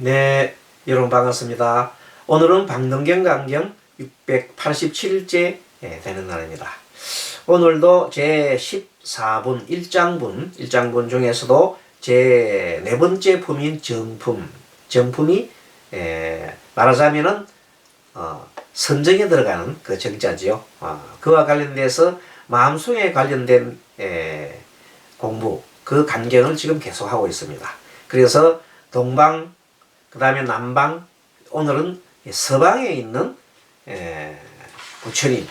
네, 여러분 반갑습니다. 오늘은 방등경 강경 687일째 되는 날입니다. 오늘도 제 14분 1장분 중에서도 제 네 번째 품인 정품이 말하자면은 선정에 들어가는 그 정자지요. 그와 관련돼서 마음속에 관련된 공부, 그 간경을 지금 계속하고 있습니다. 그래서 동방, 그 다음에 남방, 오늘은 서방에 있는 부처님,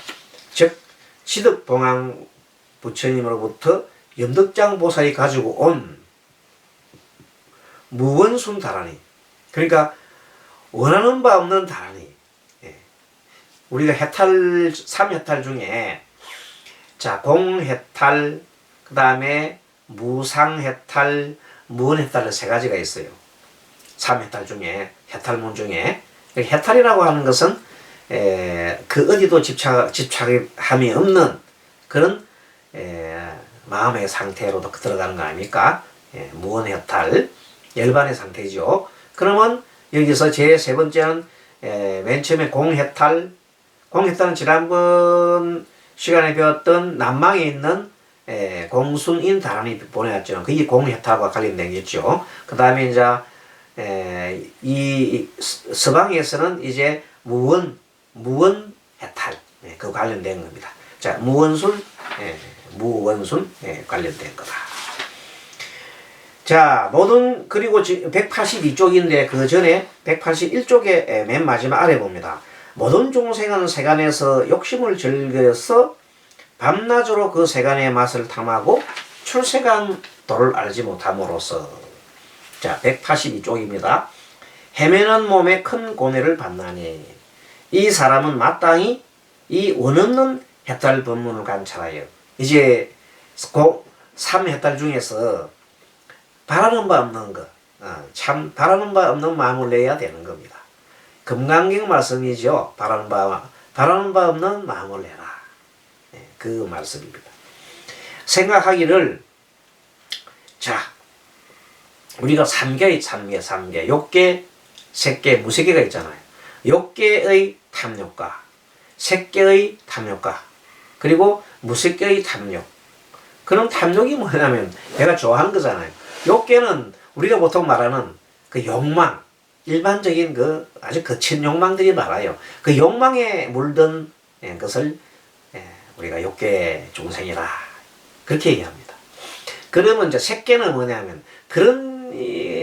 즉 시득봉황 부처님으로부터 염덕장 보살이 가지고 온 무원순 다라니, 그러니까 원하는 바 없는 다라니. 우리가 해탈, 3해탈 중에 자 공해탈, 그 다음에 무상해탈, 무원해탈 세 가지가 있어요. 3해탈 중에, 해탈문 중에. 해탈이라고 하는 것은 그 어디도 집착함이 없는 그런 마음의 상태로 들어가는 거 아닙니까? 무원해탈, 열반의 상태죠. 그러면 여기서 제 세 번째는 맨 처음에 공해탈은 지난번 시간에 배웠던 남망에 있는 공순인 다란이 보내왔죠. 그게 공해탈과 관련된 게 있죠. 그 다음에 이제 이 서방에서는 이제 무원해탈, 그 관련된 겁니다. 자, 무원순 관련된 거다. 자, 모든, 그리고 182쪽인데 그 전에 181쪽에 맨 마지막 아래 봅니다. 모든 중생은 세간에서 욕심을 즐겨서 밤낮으로 그 세간의 맛을 탐하고 출세간 도를 알지 못함으로써. 자, 182쪽입니다. 헤매는 몸에 큰 고뇌를 받나니 이 사람은 마땅히 이 원없는 해탈 법문을 관찰하여 이제 3해탈 중에서 바라는 바 없는 것, 참 바라는 바 없는 마음을 내야 되는 겁니다. 금강경 말씀이죠. 바라는 바 없는 마음을 내라. 그 말씀입니다. 생각하기를, 자, 우리가 3개, 욕계, 색계, 무색계가 있잖아요. 욕계의 탐욕과, 색계의 탐욕과, 그리고 무색계의 탐욕. 그럼 탐욕이 뭐냐면 내가 좋아하는 거잖아요. 욕계는 우리가 보통 말하는 그 욕망, 일반적인 그 아주 거친 욕망들이 많아요. 그 욕망에 물든 것을 우리가 욕계 중생이라 그렇게 얘기합니다. 그러면 이제 색계는 뭐냐면 그런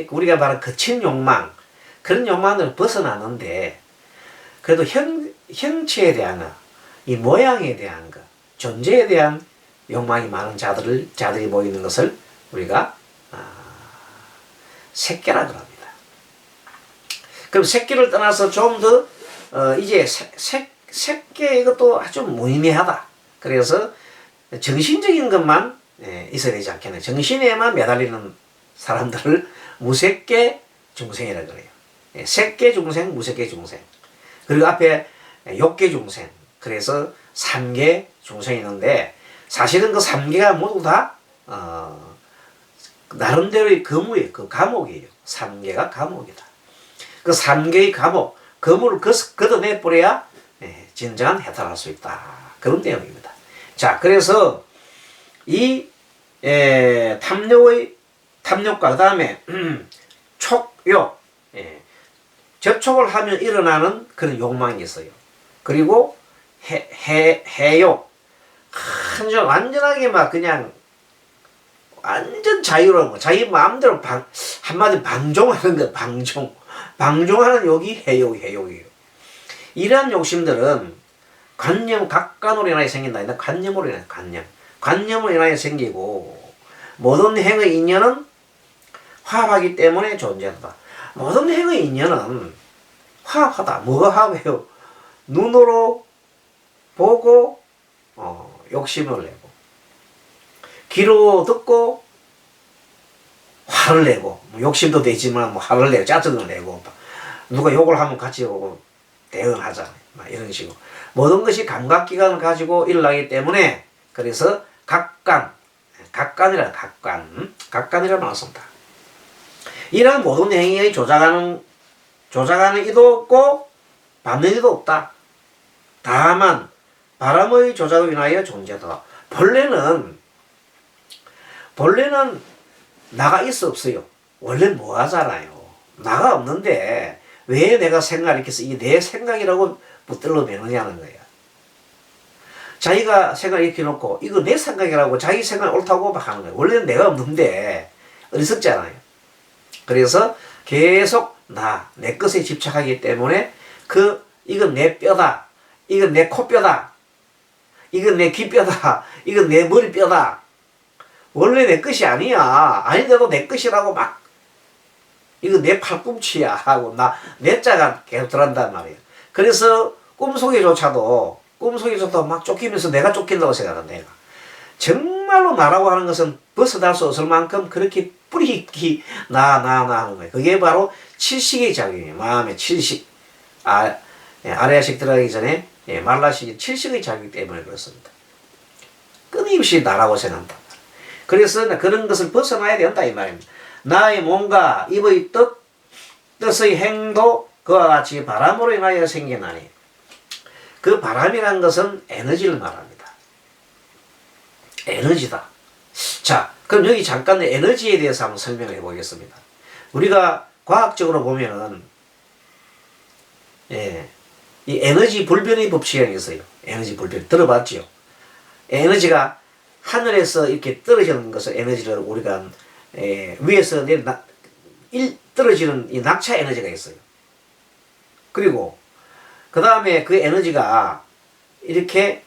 우리가 말하는 거친 욕망, 그런 욕망을 벗어나는데 그래도 형체에 대한 것, 이 모양에 대한 것, 존재에 대한 욕망이 많은 자들이 모이는 것을 우리가 색계라 그럽니다. 그럼 색계를 떠나서 좀 더 이제 색계 이것도 아주 무의미하다. 그래서 정신적인 것만 있어야 되지 않겠나. 정신에만 매달리는 사람들을 무색계 중생이라고 그래요. 색계 중생, 무색계 중생. 그리고 앞에 욕계 중생. 그래서 3계 중생이 있는데 사실은 그 3계가 모두 다 나름대로의 거무예요. 그 감옥이에요. 3계가 감옥이다. 그 3계의 감옥, 거무를 걷어내버려야 진정한 해탈할 수 있다. 그런 내용입니다. 자, 그래서 이 탐욕과 그 다음에 촉욕, 접촉을 하면 일어나는 그런 욕망이 있어요. 그리고 해욕, 완전하게 막 그냥 완전 자유로운 거, 자기 마음대로 한마디 방종하는 거, 방종하는 욕이 해욕이에요. 이러한 욕심들은 각관으로 인하여 생긴다. 관념으로 인하여 관념으로 인하여 생기고, 모든 행의 인연은 화합하기 때문에 존재한다. 모든 행의 인연은 화합하다. 뭐가 화합해요? 눈으로 보고 욕심을 내고, 귀로 듣고 화를 내고, 욕심도 되지만 화를 내고 짜증을 내고, 누가 욕을 하면 같이 대응하잖아요. 이런 식으로 모든 것이 감각기관을 가지고 일어나기 때문에, 그래서 각관이라는 말씀다. 이러한 모든 행위에 조작하는 조작하는 이도 없고 받는 이도 없다. 다만 바람의 조작을 인하여 존재하다. 본래는 나가 있어 없어요. 원래 뭐 하잖아요. 나가 없는데 왜 내가 생각을 이렇게 해서 이게 내 생각이라고 붙들러 매느냐는 거야. 자기가 생각 이렇게 놓고 이거 내 생각이라고 자기 생각 옳다고 막 하는 거야. 원래는 내가 없는데 어리석잖아요. 그래서 계속 내 것에 집착하기 때문에 이건 내 뼈다. 이건 내 코뼈다. 이건 내 귀뼈다. 이건 내 머리뼈다. 원래 내 것이 아니야. 아닌데도 내 것이라고 막 이거 내 팔꿈치야 하고 내 자가 계속 들어간단 말이에요. 그래서 꿈속에조차도 막 쫓기면서 내가 쫓긴다고 생각한다. 내가. 정말로 나라고 하는 것은 벗어날 수 없을 만큼 그렇게 뿌리 깊이 나 하는 거예요. 그게 바로 칠식의 작용이에요. 마음의 칠식. 아래아식 들어가기 전에 말라식이 칠식의 작용 때문에 그렇습니다. 끊임없이 나라고 생각한다. 그래서 그런 것을 벗어나야 된다 이 말입니다. 나의 몸과 입의 뜻의 행도 그와 같이 바람으로 인하여 생겨나니 그 바람이라는 것은 에너지를 말합니다. 에너지다. 자, 그럼 여기 잠깐 에너지에 대해서 한번 설명해 보겠습니다. 우리가 과학적으로 보면은 이 에너지 불변의 법칙이 있어요. 에너지 불변 들어봤죠? 에너지가 하늘에서 이렇게 떨어지는 것을 에너지를 우리가 위에서 떨어지는 이 낙차 에너지가 있어요. 그리고 그 다음에 그 에너지가 이렇게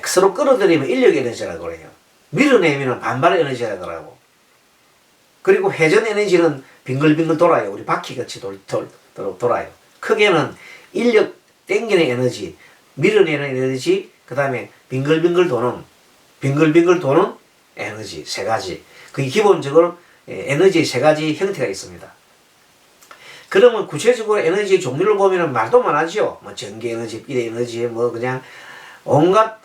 서로 끌어들이면 인력 에너지라고 그래요. 밀어내면 반발 에너지라고 하고. 그리고 회전 에너지는 빙글빙글 돌아요. 우리 바퀴같이 돌아요. 크게는 인력 땡기는 에너지, 밀어내는 에너지, 그 다음에 빙글빙글 도는 에너지 세 가지. 그게 기본적으로 에너지 세 가지 형태가 있습니다. 그러면 구체적으로 에너지의 종류를 보면 말도 많아지요. 뭐 전기 에너지, 비대 에너지, 뭐 그냥 온갖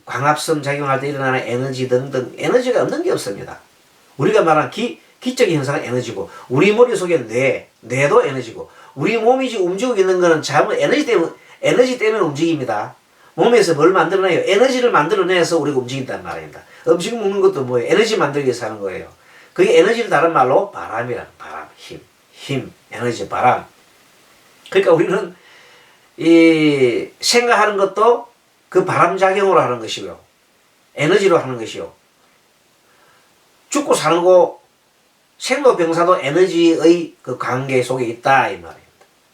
광합성 작용할 때 일어나는 에너지 등등 에너지가 없는 게 없습니다. 우리가 말한 기적인 현상은 에너지고 우리 머릿속에 뇌도 에너지고 우리 몸이 지금 움직이고 있는 거는 전부 에너지 때문에 움직입니다. 몸에서 뭘 만들어내요? 에너지를 만들어내서 우리가 움직인단 말입니다. 음식 먹는 것도 뭐예요? 에너지 만들기 위해서 하는 거예요. 그게 에너지를 다른 말로 바람이란 바람, 힘, 에너지, 바람. 그러니까 우리는 이 생각하는 것도 그 바람 작용으로 하는 것이고요. 에너지로 하는 것이요. 죽고 사는 거 생로병사도 에너지의 그 관계 속에 있다 이 말입니다.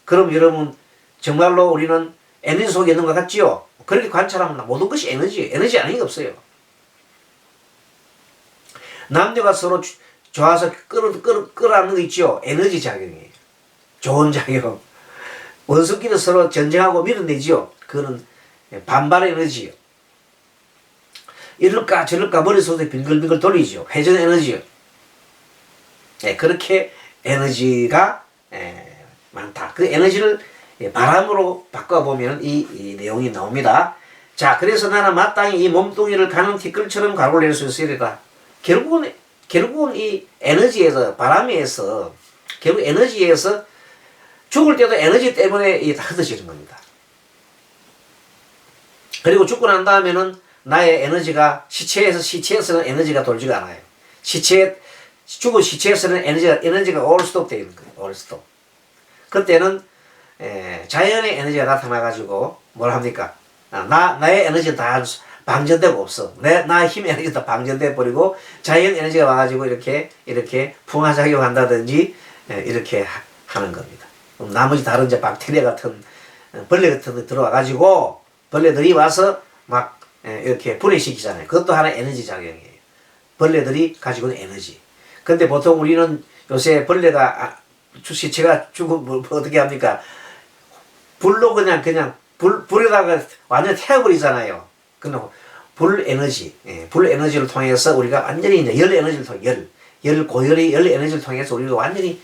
그럼 여러분 정말로 우리는 에너지 속에 있는 것 같지요? 그렇게 관찰하면 모든 것이 에너지 아닌 게 없어요. 남녀가 서로 좋아서 끌어안는 거 있죠? 에너지 작용이에요. 좋은 작용. 원수끼리 서로 전쟁하고 밀어내지요? 그거는 반발 에너지요. 이럴까 저럴까 머릿속에 빙글빙글 돌리죠. 회전 에너지요. 그렇게 에너지가 많다. 그 에너지를 바람으로 바꿔보면 이 내용이 나옵니다. 자, 그래서 나는 마땅히 이 몸뚱이를 가는 티끌처럼 가로를 낼 수 있으리라. 결국은 이 에너지에서, 바람에서, 결국 에너지에서 죽을 때도 에너지 때문에 다 흩어지는 겁니다. 그리고 죽고 난 다음에는 나의 에너지가 시체에서는 에너지가 돌지가 않아요. 죽은 시체에서는 에너지가 올 스톱 되어 있는 거예요. 올 스톱. 그때는 자연의 에너지가 나타나가지고 뭘 합니까? 나의 에너지는 다 방전되고 없어. 나의 힘 에너지는 다 방전돼 버리고 자연 에너지가 와가지고 이렇게 풍화작용한다든지 이렇게 하는 겁니다. 그럼 나머지 다른 이제 박테리아 같은 벌레 같은 데 들어와가지고 벌레들이 와서 막 이렇게 분해시키잖아요. 그것도 하나의 에너지 작용이에요. 벌레들이 가지고 있는 에너지. 근데 보통 우리는 요새 벌레가 시체가 죽으면 뭐 어떻게 합니까? 불로 불에다가 완전 태워버리잖아요. 근데 불 에너지를 통해서 우리가 완전히 이제 열 에너지를 통해 고열의 열 에너지를 통해서 우리가 완전히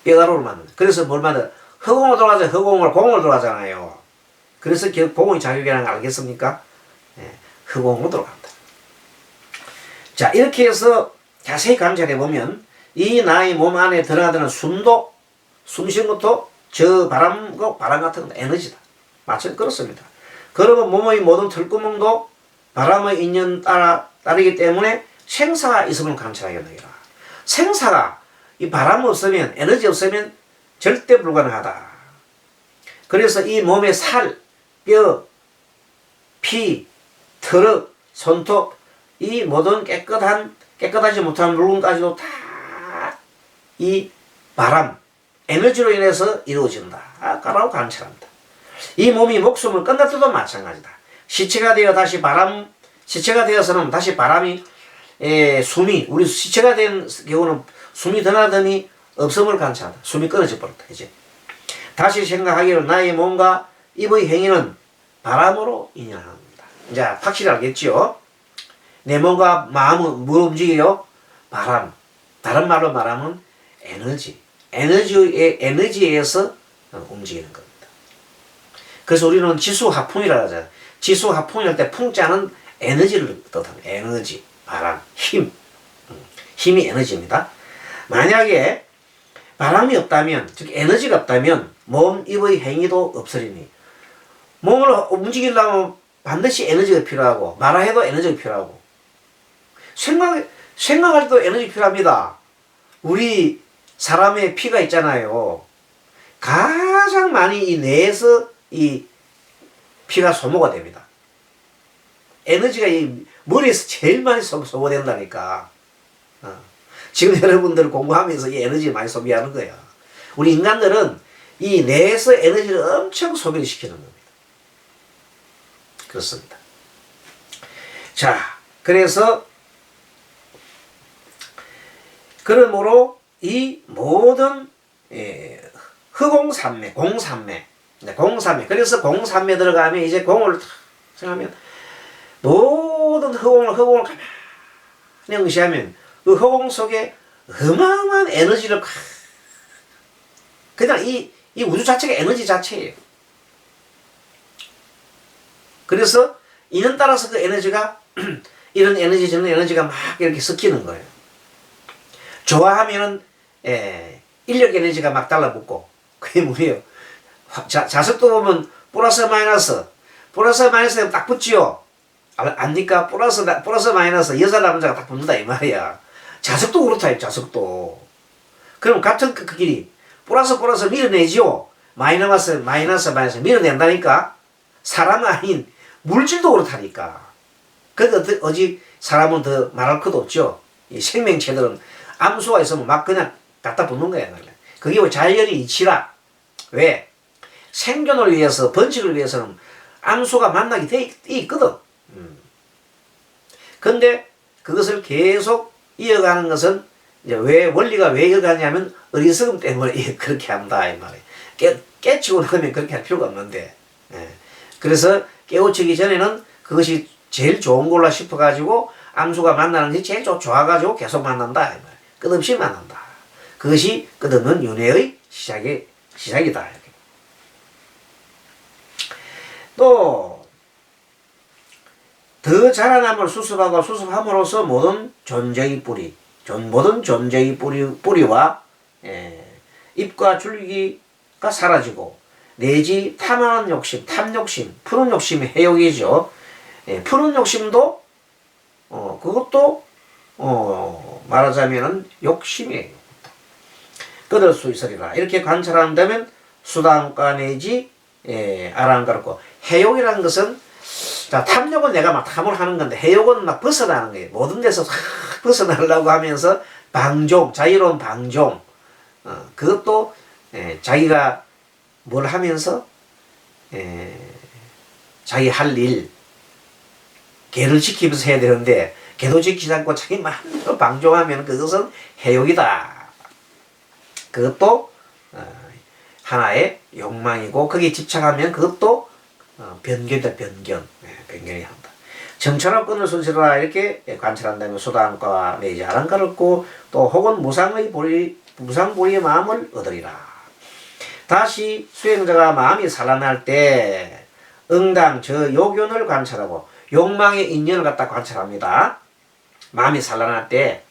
뼈가루를 만든다. 그래서 뭘 만든? 흑공을 돌아가잖아요. 공을 돌아가잖아요. 그래서 결국 공의 작용이라는 걸 알겠습니까? 흑공으로 돌아간다. 자, 이렇게 해서 자세히 관찰해 보면 이 나의 몸 안에 들어가는 숨도, 숨 쉬는 것도 저 바람 같은 건 에너지다. 마찬가지 그렇습니다. 그러면 몸의 모든 털구멍도 바람의 인연 따르기 때문에 생사가 있음을 관찰하겠느니라. 생사가 이 바람 없으면, 에너지 없으면 절대 불가능하다. 그래서 이 몸의 살, 뼈, 피, 털, 손톱, 이 모든 깨끗하지 못한 물건까지도 다 이 바람, 에너지로 인해서 이루어진다. 라고 관찰합니다. 이 몸이 목숨을 끝날 때도 마찬가지다. 시체가 되어서는 다시 바람이, 우리 시체가 된 경우는 숨이 드나더니 없음을 관찰한다. 숨이 끊어져 버렸다. 이제. 다시 생각하기를 나의 몸과 입의 행위는 바람으로 인연합니다. 이제 확실히 알겠죠? 내 몸과 마음은 뭘 움직여요? 바람. 다른 말로 말하면 에너지에서 움직이는 겁니다. 그래서 우리는 지수화풍이라고 하잖아요. 지수화풍일 때 풍자는 에너지를 뜻합니다. 에너지, 바람, 힘. 힘이 에너지입니다. 만약에 바람이 없다면, 즉 에너지가 없다면 몸, 입의 행위도 없으리니 몸을 움직이려면 반드시 에너지가 필요하고 말해도 에너지가 필요하고 생각할 때도 에너지 필요합니다. 우리 사람의 피가 있잖아요. 가장 많이 이 뇌에서 이 피가 소모가 됩니다. 에너지가 이 머리에서 제일 많이 소모된다니까. 지금 여러분들 공부하면서 이 에너지 많이 소비하는 거야. 우리 인간들은 이 뇌에서 에너지를 엄청 소비를 시키는 겁니다. 그렇습니다. 자, 그래서 그러므로 이 모든 흑공산매, 공산매, 그래서 공산매 들어가면 이제 공을 탁 생각하면 모든 흑공을 가만히 응시하면 그 흑공 속에 어마어마한 에너지를 그냥 이 우주 자체가 에너지 자체예요. 그래서 이는 따라서 그 에너지가 이런 에너지 저런 에너지가 막 이렇게 섞이는 거예요. 좋아하면은 인력 에너지가 막 달라붙고 그게 뭐예요? 자석도 보면 플러스 마이너스 딱 붙지요. 압니까? 플러스 마이너스 여자 남자가 딱 붙는다 이 말이야. 자석도 그렇다. 자석도. 그럼 같은 그 길이 플러스 밀어내지요. 마이너스 밀어낸다니까. 사람은 아닌 물질도 그렇다니까. 그런데 어찌 사람은 더 말할 것도 없죠. 이 생명체들은 암수가 있으면 막 그냥 갖다 붙는 거야. 그게 뭐 자연의 이치라. 왜? 생존을 위해서, 번식을 위해서는 암수가 만나게 돼 있거든. 근데 그것을 계속 이어가는 것은 이제 원리가 왜 이어가냐면 어리석음 때문에 그렇게 한다 이 말이에요. 깨치고 나면 그렇게 할 필요가 없는데. 그래서 깨우치기 전에는 그것이 제일 좋은 걸로 싶어가지고 암수가 만나는 게 제일 좋아가지고 계속 만난다 이 말이에요. 끝없이 만난다. 그것이 끝없는 윤회의 시작이다. 또 더 자라남을 수습함으로써 모든 존재의 뿌리와 잎과 줄기가 사라지고 내지 탐하는 욕심, 탐욕심, 푸는 욕심이 해욕이죠. 푸는 욕심도 그것도 말하자면은 욕심이에요. 끊을 수 있으리라. 이렇게 관찰한다면 수단과 내지 아랑가르고 해욕이라는 것은 자, 탐욕은 내가 막 탐을 하는 건데 해욕은 막 벗어나는 거예요. 모든 데서 벗어나려고 하면서 자유로운 방종. 그것도 자기가 뭘 하면서 자기 할 일, 개를 지키면서 해야 되는데 개도 지키지 않고 자기 마음대로 방종하면 그것은 해욕이다. 그것도 하나의 욕망이고 거기에 집착하면 그것도 변견이다. 변견이 한다. 정처럼 끈을 손실하라 이렇게 관찰한다면 수단과 내지 아랑가를 얻고 또 혹은 무상보리의 마음을 얻으리라. 다시 수행자가 마음이 산란할 때 응당 저 요견을 관찰하고 욕망의 인연을 갖다 관찰합니다. 마음이 산란할 때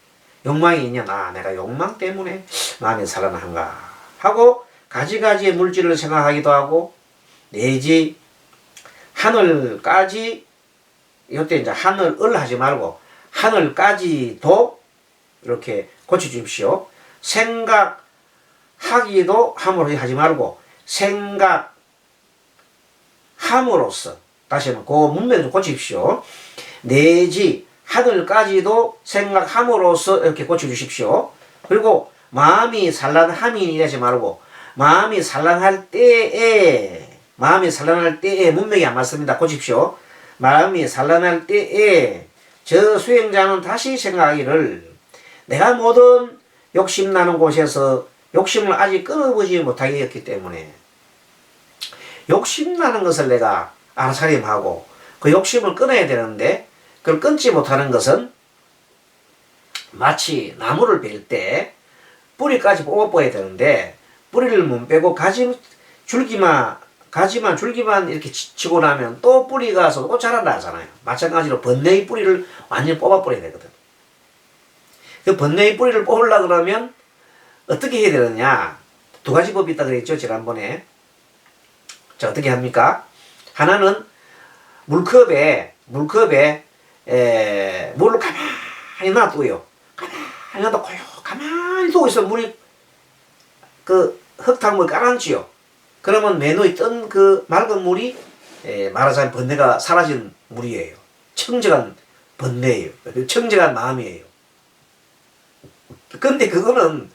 욕망이 있냐? 내가 욕망 때문에 마음이 살아난가 하고 가지가지의 물질을 생각하기도 하고, 내지 하늘까지, 이때 이제 하늘을 하지 말고 하늘까지도 이렇게 고쳐주십시오. 생각하기도 함으로 하지 말고 생각함으로써, 다시 한번 그 문맥 좀 고치십시오. 내지 하늘까지도 생각함으로써 이렇게 고쳐주십시오. 그리고 마음이 산란함이 이러지 말고 마음이 산란할 때에 문맥이 안 맞습니다. 고칩시오. 마음이 산란할 때에 저 수행자는 다시 생각하기를, 내가 모든 욕심나는 곳에서 욕심을 아직 끊어보지 못하겠기 때문에 욕심나는 것을 내가 알아차림하고 그 욕심을 끊어야 되는데, 그걸 끊지 못하는 것은 마치 나무를 벨 때 뿌리까지 뽑아야 되는데 뿌리를 못 빼고 줄기만 이렇게 치고 나면 또 뿌리가 또 자라나잖아요. 마찬가지로 번뇌의 뿌리를 완전히 뽑아버려야 되거든. 그 번뇌의 뿌리를 뽑으려고 그러면 어떻게 해야 되느냐? 두 가지 법이 있다 그랬죠, 지난번에. 자, 어떻게 합니까? 하나는 물컵에 물을 가만히 놔두고요. 가만히 놔두고 가만히 두고 있으면 물이 그 흙탕물 가라앉지요. 그러면 맨 위에 뜬 그 맑은 물이 말하자면 번뇌가 사라진 물이에요. 청정한 번뇌예요. 청정한 마음이에요. 근데 그거는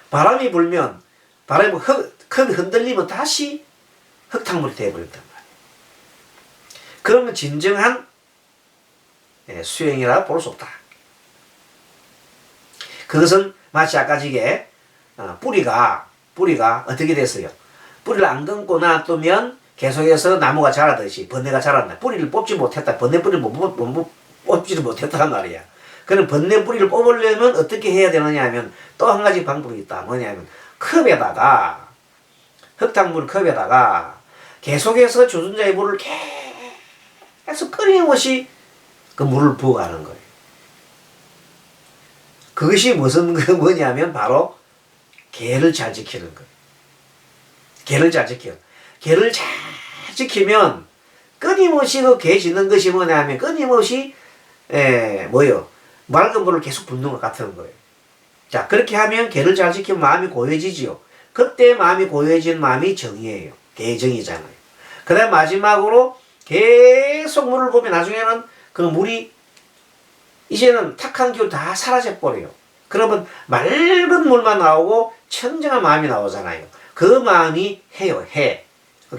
바람이 불면, 바람이 컵이 흔들리면 다시 흙탕물이 되어버린단 말이에요. 그러면 진정한 수행이라 볼 수 없다. 그것은 마치 아까 지게 뿌리가 어떻게 됐어요? 뿌리를 안 감고 놔두면 계속해서 나무가 자라듯이 번뇌가 자란다. 뿌리를 뽑지 못했다. 번뇌 뿌리를 뽑지를 못했단 말이야. 그럼 번뇌 뿌리를 뽑으려면 어떻게 해야 되느냐 하면 또 한 가지 방법이 있다. 뭐냐면 흙탕물 컵에다가 계속해서 주전자의 물을 계속 끊임없이 그 물을 부어가는 거예요. 그것이 뭐냐면 바로 계를 잘 지키는 거예요. 계를 잘 지켜요. 계를 잘 지키면 끊임없이 그 계 짓는 것이 뭐냐면 끊임없이 맑은 물을 계속 붓는 것 같은 거예요. 자, 그렇게 하면 계를 잘 지키면 마음이 고요해지지요. 그때 마음이 고요해진 마음이 정이에요. 계정이잖아요. 그 다음 마지막으로 계속 물을 보면 나중에는 그 물이 이제는 탁한 기운 다 사라져버려요. 그러면 맑은 물만 나오고 청정한 마음이 나오잖아요. 그 마음이 해요, 해.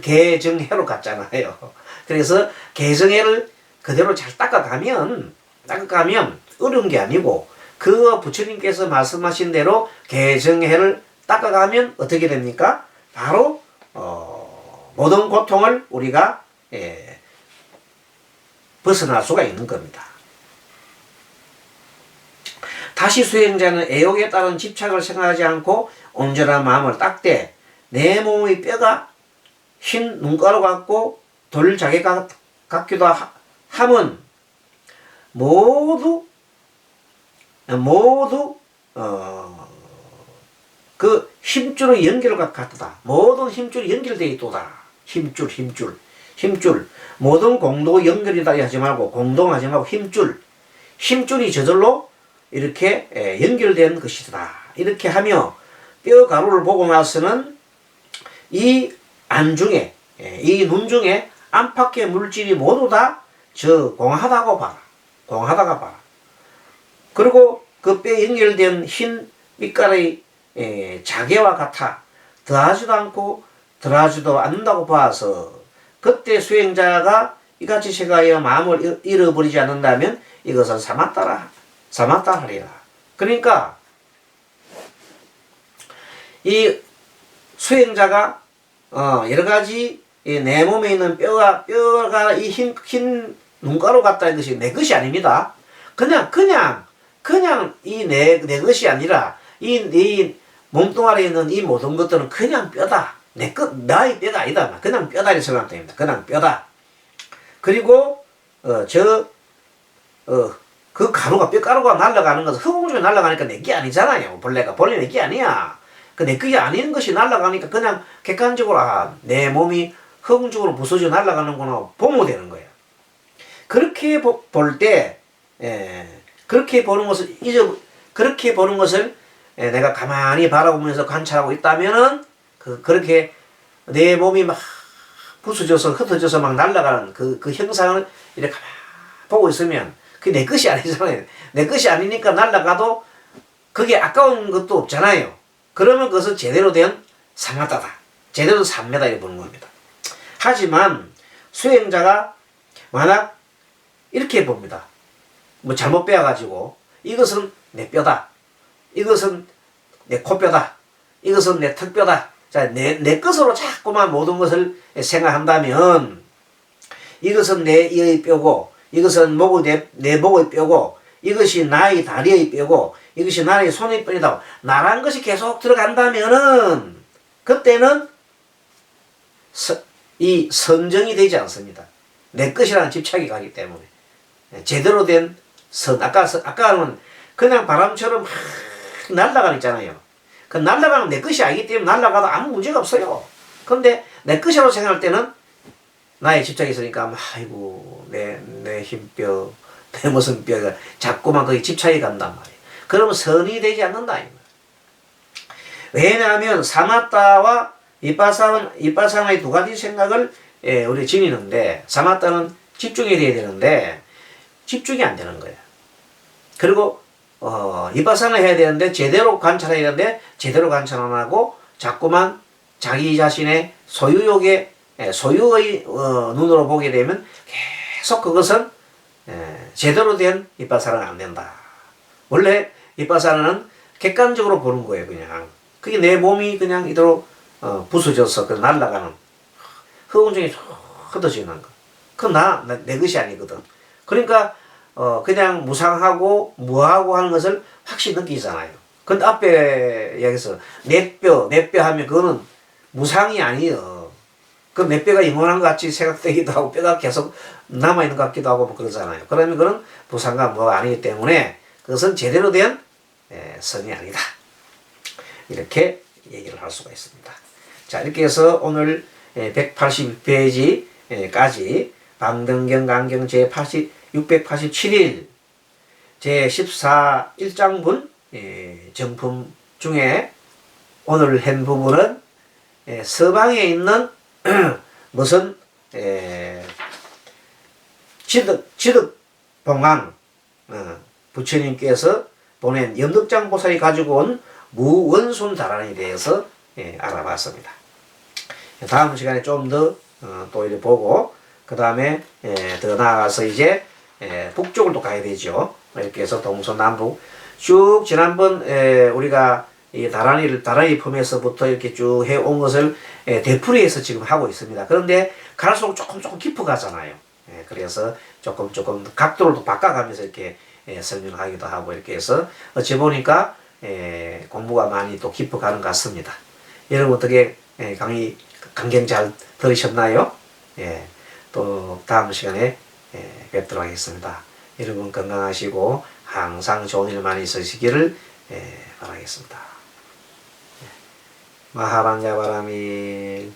계정해로 갔잖아요. 그래서 계정해를 그대로 잘 닦아가면 어려운 게 아니고, 그 부처님께서 말씀하신 대로 계정해를 닦아가면 어떻게 됩니까? 바로 모든 고통을 우리가 벗어날 수가 있는 겁니다. 다시 수행자는 애욕에 따른 집착을 생각하지 않고 온전한 마음을 닦되 내 몸의 뼈가 흰 눈가루 같고 돌자개 같기도 함은 모두 그 힘줄의 연결과 같다. 모든 힘줄이 연결되어 있도다. 힘줄. 모든 공도 연결이다 하지 말고, 공동하지 말고 힘줄이 저절로 이렇게 연결된 것이다. 이렇게 하며 뼈 가루를 보고 나서는 이 안중에, 이 눈 중에 안팎의 물질이 모두 다 공하다고 봐라. 공하다가 봐라. 그리고 그 뼈에 연결된 흰 빛깔의 자개와 같아 더하지도 않고 덜하지도 않는다고 봐서, 그때 수행자가 이같이 생각하여 마음을 잃어버리지 않는다면 이것은 사마따라 하리라. 그러니까 이 수행자가 여러 가지 내 몸에 있는 뼈가 이 흰 눈가루 같다는 것이 내 것이 아닙니다. 그냥 이 내 것이 아니라 이 몸뚱아리에 있는 이 모든 것들은 그냥 뼈다. 나의 뼈가 아니다. 그냥 뼈다 이렇게 생각하면 됩니다. 그냥 뼈다. 그리고 그 가루가 뼈가루가 날아가는 것은 흑웅 중에 날아가니까 내 게 아니잖아요. 벌레가 본래 내 게 아니야. 그 내 게 아닌 것이 날아가니까 그냥 객관적으로 내 몸이 흑웅 쪽으로 부서져 날아가는구나 보면 되는 거예요. 그렇게 볼 때 그렇게 보는 것을 그렇게 보는 것을 내가 가만히 바라보면서 관찰하고 있다면은 그렇게 내 몸이 막 부서져서 흩어져서 막 날아가는 그 형상을 이렇게 가만히 보고 있으면 그게 내 것이 아니잖아요. 내 것이 아니니까 날아가도 그게 아까운 것도 없잖아요. 그러면 그것은 제대로 된 사마다다. 제대로 된 삼매다 이렇게 보는 겁니다. 하지만 수행자가 만약 이렇게 봅니다. 뭐 잘못 빼가지고 이것은 내 뼈다. 이것은 내 코뼈다. 이것은 내 턱뼈다. 자, 내 것으로 자꾸만 모든 것을 생각한다면 이것은 내 이의 뼈고 이것은 내 목의 뼈고 이것이 나의 다리의 뼈고 이것이 나의 손의 뼈이다. 나란 것이 계속 들어간다면은 그때는 이 선정이 되지 않습니다. 내 것이라는 집착이 가기 때문에 제대로 된 아까는 그냥 바람처럼 막 날아가는 있잖아요. 그 날아가는 내 것이 아니기 때문에 날아가도 아무 문제가 없어요. 근데 내 것이라고 생각할 때는 나의 집착이 있으니까 아이고 내 흰뼈 내 무슨 뼈가 자꾸만 거기 집착이 간단 말이에요. 그러면 선이 되지 않는다. 왜냐하면 사마타와 이빠사나의 두 가지 생각을 우리 지니는데 사마타는 집중이 돼야 되는데 집중이 안 되는 거예요. 그리고 이빠사나 해야 되는데 제대로 관찰해야 되는데 제대로 관찰 안 하고 자꾸만 자기 자신의 소유의 눈으로 보게 되면 계속 그것은 제대로 된 이빠사나가 안 된다. 원래 이빠사나는 객관적으로 보는 거예요. 그냥 그게 내 몸이 그냥 이대로 부서져서 날아가는 흑운 중에 흩어지는 거. 그건 내 것이 아니거든. 그러니까 그냥 무상하고 무하고 하는 것을 확실히 느끼잖아요. 근데 앞에 여기서 내 뼈 하면 그거는 무상이 아니에요. 그 내 뼈가 영원한 것 같이 생각되기도 하고 뼈가 계속 남아있는 것 같기도 하고 뭐 그러잖아요. 그러면 그건 무상과 무가 아니기 때문에 그것은 제대로 된 선이 아니다. 이렇게 얘기를 할 수가 있습니다. 자, 이렇게 해서 오늘 182페이지까지 방등경 강경 제687일 제14 1장분 정품 중에 오늘 한 부분은 서방에 있는 무슨 지득봉황 부처님께서 보낸 염덕장 보살이 가지고 온 무원순 다란에 대해서 알아봤습니다. 다음 시간에 좀 더 또 이렇게 보고 그 다음에 더 나아가서 이제 북쪽을 또 가야 되죠. 이렇게 해서 동서남북 쭉 지난번 우리가 이 다라니 품에서부터 이렇게 쭉 해온 것을 되풀이해서 지금 하고 있습니다. 그런데 갈수록 조금 깊어 가잖아요. 그래서 조금 각도를 또 바꿔가면서 이렇게 설명하기도 하고 이렇게 해서 어찌 보니까 공부가 많이 또 깊어 가는 것 같습니다. 여러분 어떻게 강경 잘 들으셨나요? 또 다음 시간에 뵙도록 하겠습니다. 여러분 건강하시고 항상 좋은 일 많이 있으시기를 바라겠습니다. 마하란자 바라미